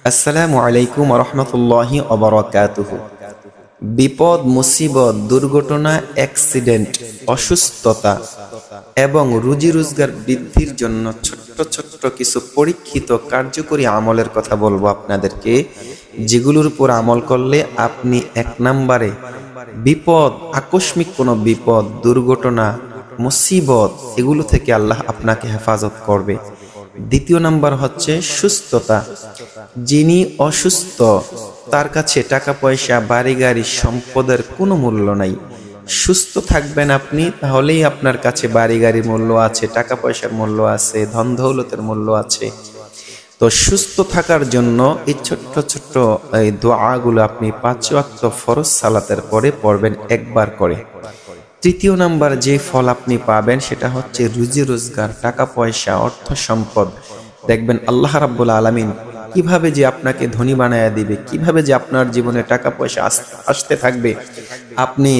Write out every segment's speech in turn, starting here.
আসসালামু আলাইকুম ওয়া রাহমাতুল্লাহি ওয়া বারাকাতুহু। বিপদ, মুসিবত, দুর্ঘটনা, অ্যাক্সিডেন্ট, অসুস্থতা এবং রুজি রোজগার বৃদ্ধির জন্য ছোট্ট ছোট্ট কিছু পরীক্ষিত কার্যকরী আমলের কথা বলবো আপনাদেরকে, যেগুলোর উপর আমল করলে আপনি এক নম্বরে বিপদ, আকস্মিক কোনো বিপদ, দুর্ঘটনা, মুসিবত এগুলো থেকে আল্লাহ আপনাকে হেফাজত করবে। দ্বিতীয় নাম্বার হচ্ছে সুস্থতা। যিনি অসুস্থ তার কাছে টাকা পয়সা, বাড়ি গাড়ি, সম্পদের কোনো মূল্য নাই। সুস্থ থাকবেন আপনি, তাহলেই আপনার কাছে বাড়ি গাড়ির মূল্য আছে, টাকা পয়সার মূল্য আছে, ধন দৌলতের মূল্য আছে। তো সুস্থ থাকার জন্য এই ছোট্ট ছোট্ট এই দোয়াগুলো আপনি 5 ওয়াক্ত ফরজ সালাতের পরে পড়বেন একবার করে। তৃতীয় নাম্বার যে ফল আপনি পাবেন সেটা হচ্ছে রুজি রোজগার, টাকা পয়সা, অর্থ সম্পদ। দেখবেন আল্লাহ রাব্বুল আলামিন কিভাবে যে আপনাকে ধনী বানায়া দিবে, কিভাবে যে আপনার জীবনে টাকা পয়সা আসতে থাকবে, আপনি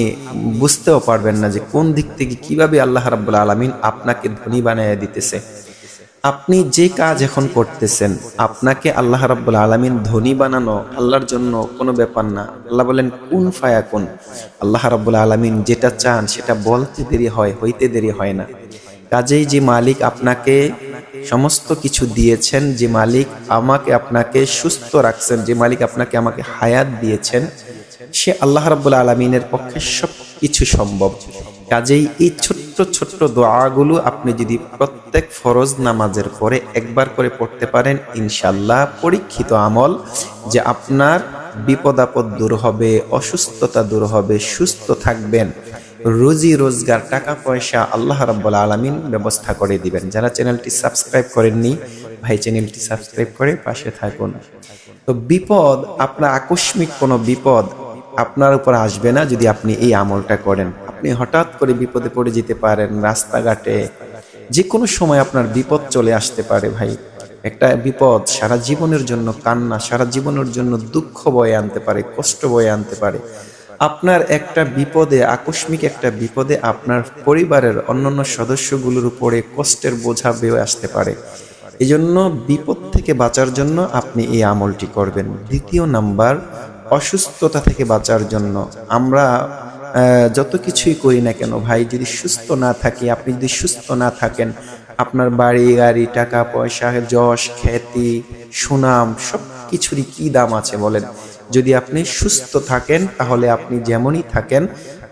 বুঝতেও পারবেন না যে কোন দিক থেকে কিভাবে আল্লাহ রাব্বুল আলামিন আপনাকে ধনী বানায়া দিতেছে। আপনি যে কাজ এখন করতেছেন, আপনাকে আল্লাহ রাব্বুল আলামিন ধনী বানানো আল্লাহর জন্য কোনো ব্যাপার না। আল্লাহ বলেন কুন ফায়াকুন। আল্লাহ রাব্বুল আলামিন যেটা চান সেটা বলতে দেরি হয়, হইতে দেরি হয় না। কাজেই যে মালিক আপনাকে সমস্ত কিছু দিয়েছেন, যে মালিক আপনাকে সুস্থ রাখছেন, যে মালিক আমাকে হায়াত দিয়েছেন, সে আল্লাহ রাব্বুল আলামিনের পক্ষে সবকিছু সম্ভব। কাজেই এই ছোট্ট ছোট্ট দোয়াগুলো আপনি যদি প্রত্যেক ফরজ নামাজের পরে একবার করে পড়তে পারেন, ইনশাআল্লাহ পরীক্ষিত আমল যে আপনার বিপদ আপদ দূর হবে, অসুস্থতা দূর হবে, সুস্থ থাকবেন, রুজি রোজগার, টাকা পয়সা আল্লাহ রাব্বুল আলামিন ব্যবস্থা করে দিবেন। যারা চ্যানেলটি সাবস্ক্রাইব করেননি, ভাই চ্যানেলটি সাবস্ক্রাইব করে পাশে থাকুন। তো বিপদ, আপনার আকস্মিক কোনো বিপদ আপনার উপর আসবে না যদি আপনি এই আমলটা করেন। আপনি হঠাৎ করে বিপদে পড়ে যেতে পারেন, রাস্তাঘাটে যে কোনো সময় আপনার বিপদ চলে আসতে পারে। ভাই, একটা বিপদ সারা জীবনের জন্য কান্না, সারা জীবনের জন্য দুঃখ বয়ে আনতে পারে, কষ্ট বয়ে আনতে পারে। আপনার একটা বিপদে, আকস্মিক একটা বিপদে আপনার পরিবারের অন্যান্য সদস্যগুলোর উপরে কষ্টের বোঝা বেয়ে আসতে পারে। এই জন্য বিপদ থেকে বাঁচার জন্য আপনি এই আমলটি করবেন। দ্বিতীয় নাম্বার, অসুস্থতা থেকে বাঁচার জন্য আমরা যত কিছুই করি না কেন ভাই, যদি সুস্থ না থাকি, আপনি যদি সুস্থ না থাকেন, আপনার বাড়ি গাড়ি, টাকা পয়সা, যশ খ্যাতি, সুনাম সব কিছুরই কি দাম আছে বলেন? যদি আপনি সুস্থ থাকেন তাহলে আপনি যেমনই থাকেন,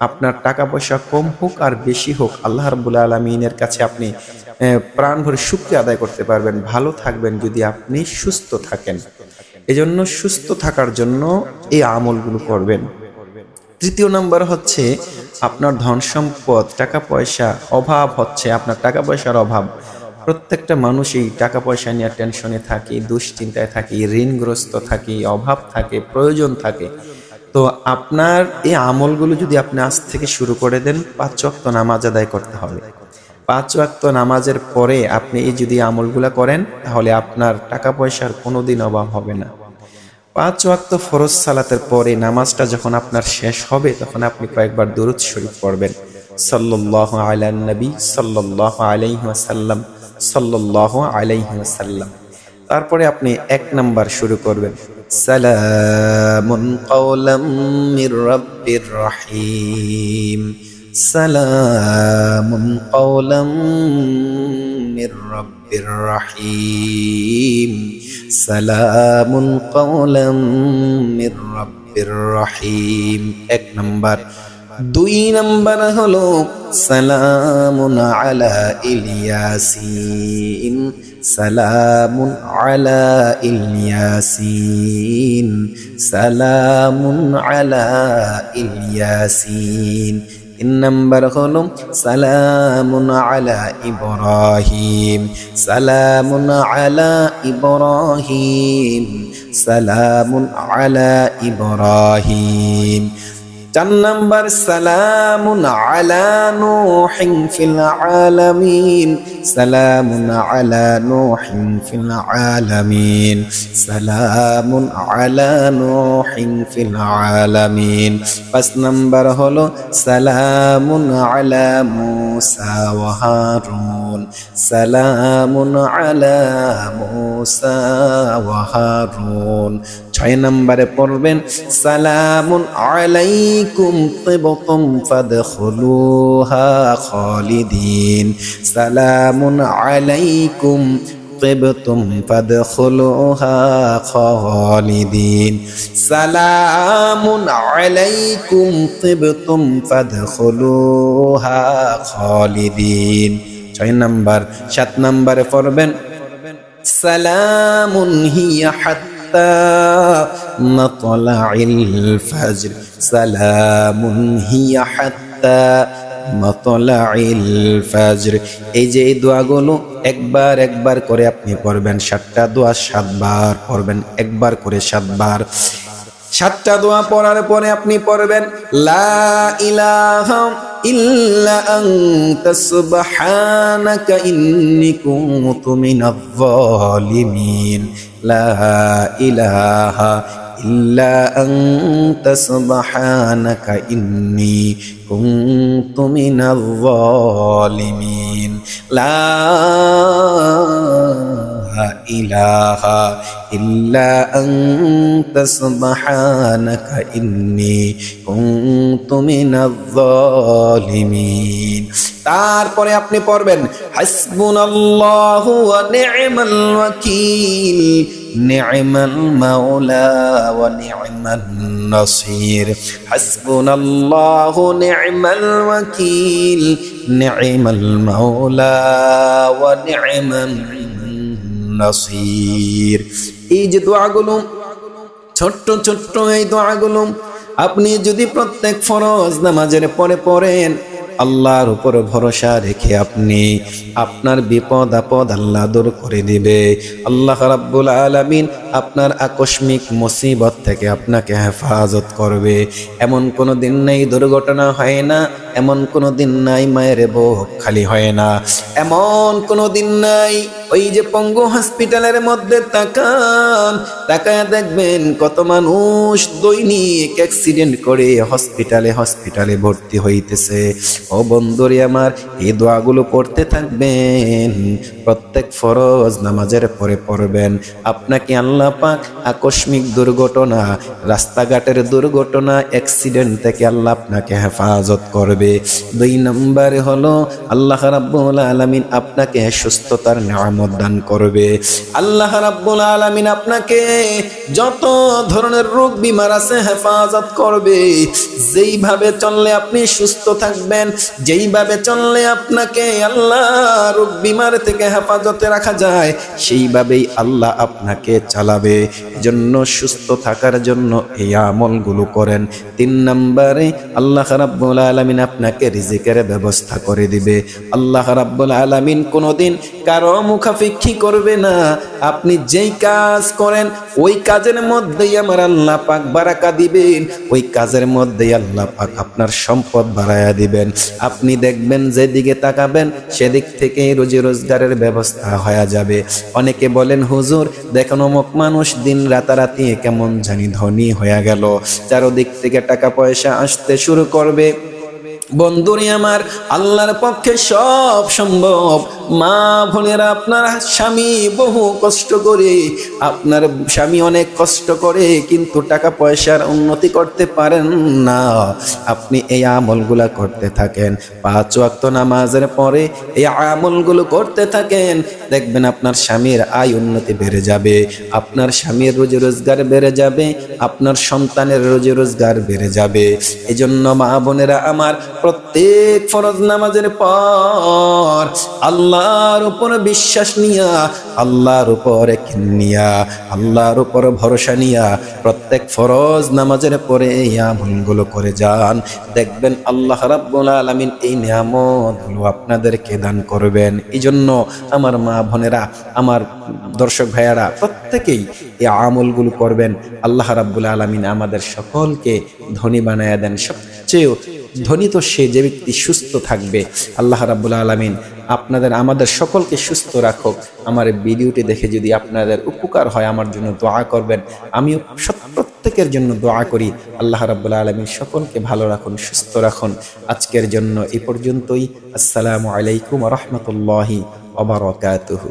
আপনার টাকা পয়সা কম হোক আর বেশি হোক, আল্লাহ রাব্বুল আলামিনের কাছে আপনি প্রাণ ভরে শুকরিয়া আদায় করতে পারবেন, ভালো থাকবেন যদি আপনি সুস্থ থাকেন। এজন্য সুস্থ থাকার জন্য এই আমলগুলো করবেন। তৃতীয় নাম্বার হচ্ছে আপনার ধন সম্পদ, টাকা পয়সা অভাব হচ্ছে, আপনার টাকা পয়সার অভাব। প্রত্যেকটা মানুষই টাকা পয়সা নিয়ে টেনশনে থাকি, দুশ্চিন্তায় থাকি, ঋণগ্রস্ত থাকি, অভাব থাকে, প্রয়োজন থাকে। তো আপনার এই আমলগুলো যদি আপনি আজ থেকে শুরু করে দেন, 5 ওয়াক্ত নামাজ আদায় করতে হবে। 5 ওয়াক্ত নামাজের পরে আপনি এই যদি আমলগুলা করেন, তাহলে আপনার টাকা পয়সার কোনোদিন অভাব হবে না। 5 ওয়াক্ত ফরজ সালাতের পরে নামাজটা যখন আপনার শেষ হবে, তখন আপনি কয়েকবার দুরূদ শরীফ পড়বেন, সাল্লাল্লাহু আলান নবী সাল্লাল্লাহু আলাইহি ওয়াসাল্লাম, সাল্লাল্লাহু আলাইহি ওয়াসাল্লাম। তারপরে আপনি 1 নাম্বার শুরু করবেন, সালামুন কাওলাম মির রাব্বির রহিম, সালামুন কাওলাম মির রাব্বির রহিম, সালামুন কাওলাম মির রাব্বির রহিম। 1 নাম্বার। 2 নাম্বার হলো সালামুন আলা ইলিয়াসিন, সালামুন আলা ইলিয়াসিন, সালামুন আলা ইলিয়াসিন। 3 নাম্বার হলো সালামুন আলা ইব্রাহিম, সালামুন আলা ইব্রাহিম, সালামুন আলা ইব্রাহিম। 4 নাম্বার সালামুন আলা নূহিন ফিল আলামিন, সালামুন আলা নূহিন ফিল আলামিন, সালামুন আলা নূহিন ফিল আলামিন। 5 নাম্বার হলো সালামুন আলা মুসা ওয়া হারুন, সালামুন আলা মুসা ওয়া হারুন। 6 নম্বরে পড়বেন সালামুন আলাইকুম তিবতুম ফাদখুলুহা খালিদিন, সালামুন আলাইকুম তিবতুম ফাদখুলুহা খালিদিন, সালামুন আলাইকুম তিবতুম ফাদখুলুহা খালিদিন। 6 নম্বর। 7 নম্বরে পড়বেন সালামুন হিয়া হাত্তা মাতলাইল ফাজর, সালামুন হিয়া হাত্তা মাতলাইল ফাজর। এই যে এই দোয়াগুলো একবার করে আপনি পড়বেন। 7টা দোয়া 7 বার পড়বেন, একবার করে 7 বার। 7টা দোয়া পড়ার পরে আপনি পড়বেন লা ইলাহা ইল্লা আনতা সুবহানাকা ইন্নী কুনতু মিনাজ জালিমিন, লা ইলাহা ইল্লা আনতা সুবহানাকা ইন্নী কুনতু মিনাজ জালিমিন, লা ইলাহা ইল্লা আনতা সুবহানাকা ইন্নী কুনতু মিনাজ জালিমিন। তারপরে আপনি পড়বেন হাসবুনাল্লাহু ওয়া নি'মাল ওয়াকিল, নি'মাল মাওলা ওয়া নি'মান নাসির, হাসবুনাল্লাহু নি'মাল ওয়াকিল, নি'মাল মাওলা ওয়া নি'মান নাসির। এই যে দোয়াগুলো ছোট্ট ছোট্ট এই দোয়াগুলো আপনি যদি প্রত্যেক ফরজ নামাজের পরে পড়েন, আল্লাহর উপর ভরসা রেখে আপনি আপনার বিপদ আপদ আল্লাহ দূর করে দিবে। আল্লাহ রাব্বুল আলামিন আপনার আকস্মিক মুসিবত থেকে আপনাকে হেফাজত করবে। এমন কোনো দিন নাই দুর্ঘটনা হয় না, এমন কোনো দিন নাই মায়ের বুক খালি হয় না, এমন কোনো দিন নাই। ওই যে পঙ্গু হসপিটালের মধ্যে তাকান, তাকায় দেখবেন কত মানুষ দৈনিক অ্যাক্সিডেন্ট করে হসপিটালে ভর্তি হইতেছে। ও বন্ধুরে আমার, এই দোয়াগুলো পড়তে থাকবেন, প্রত্যেক ফরজ নামাজের পরে পড়বেন। আপনাকে আল্লাহ পাক আকস্মিক দুর্ঘটনা, রাস্তাঘাটের দুর্ঘটনা, অ্যাক্সিডেন্ট থেকে আল্লাহ আপনাকে হেফাজত করবে। 2 নম্বরে হলো আল্লাহ রাব্বুল আলামিন আপনাকে সুস্থতার নিয়ামত দান করবে। আল্লাহ রাব্বুল আলামিন আপনাকে যত ধরনের রোগ বিমার আছে হেফাজত করবে। যেইভাবে চললে আপনি সুস্থ থাকবেন, যেইভাবে চললে আপনাকে আল্লাহ রোগ বিমার থেকে হেফাজতে রাখা যায়, সেইভাবেই আল্লাহ আপনাকে চালাবে। জন্য সুস্থ থাকার জন্য এই আমলগুলো করেন। 3 নম্বরে আল্লাহ রাব্বুল আলামিন আপনাকে রিজিকের ব্যবস্থা করে দিবে। আল্লাহ রাব্বুল আলামিন কোনোদিন কারো মুখাপেক্ষী করবে না। আপনি যেই কাজ করেন ওই কাজের মধ্যেই আমার আল্লাহ পাক বারাকা দিবেন, ওই কাজের মধ্যেই আল্লাহ পাক আপনার সম্পদ বাড়ায়া দিবেন। আপনি দেখবেন যেদিকে তাকাবেন সেদিক থেকে রুজি রোজগারের ব্যবস্থা হয়ে যাবে। অনেকে বলেন হুজুর দেখেন অমুক মানুষ দিন রাতারাতি কেমন জানি ধনী হয়ে গেল, চারদিক থেকে টাকা পয়সা আসতে শুরু করবে। বন্ধুরে আমার, আল্লাহর পক্ষে সব সম্ভব। মা বোনেরা, আপনার স্বামী বহু কষ্ট করে, আপনার স্বামী অনেক কষ্ট করে কিন্তু টাকা পয়সার উন্নতি করতে পারেন না। আপনি এই আমলগুলা করতে থাকেন, 5 ওয়াক্ত নামাজের পরে এই আমলগুলো করতে থাকেন, দেখবেন আপনার স্বামীর আয় উন্নতি বেড়ে যাবে, আপনার স্বামীর রুজি রোজগার বেড়ে যাবে, আপনার সন্তানের রুজি রোজগার বেড়ে যাবে। এজন্য মা বোনেরা আমার, প্রত্যেক ফরজ নামাজের পর আল্লাহর উপর বিশ্বাস নিয়া, আল্লাহর উপর ইয়াকিন নিয়া, আল্লাহর উপর ভরসা নিয়া প্রত্যেক ফরজ নামাজের পরে এই আমলগুলো করে যান। দেখবেন আল্লাহ রাব্বুল আলামিন এই নিয়ামতগুলো আপনাদেরকে দান করবেন। এই জন্য আমার মা বোনেরা, আমার দর্শক ভাইয়ারা, প্রত্যেকেই এই আমলগুলো করবেন। আল্লাহ রাব্বুল আলামিন আমাদের সকলকে ধনী বানায়া দেন। সবচেয়ে ধনী তো সে যে ব্যক্তি সুস্থ থাকবে। আল্লাহ রাব্বুল আলামিন আপনাদের আমাদের সকলকে সুস্থ রাখুক। আমার ভিডিওটি দেখে যদি আপনাদের উপকার হয়, আমার জন্য দোয়া করবেন। আমিও প্রত্যেকের জন্য দোয়া করি। আল্লাহ রাব্বুল আলামিন সকলকে ভালো রাখুন, সুস্থ রাখুন। আজকের জন্য এই পর্যন্তই। আসসালামু আলাইকুম ওয়া রাহমাতুল্লাহি ওয়া বারাকাতুহু।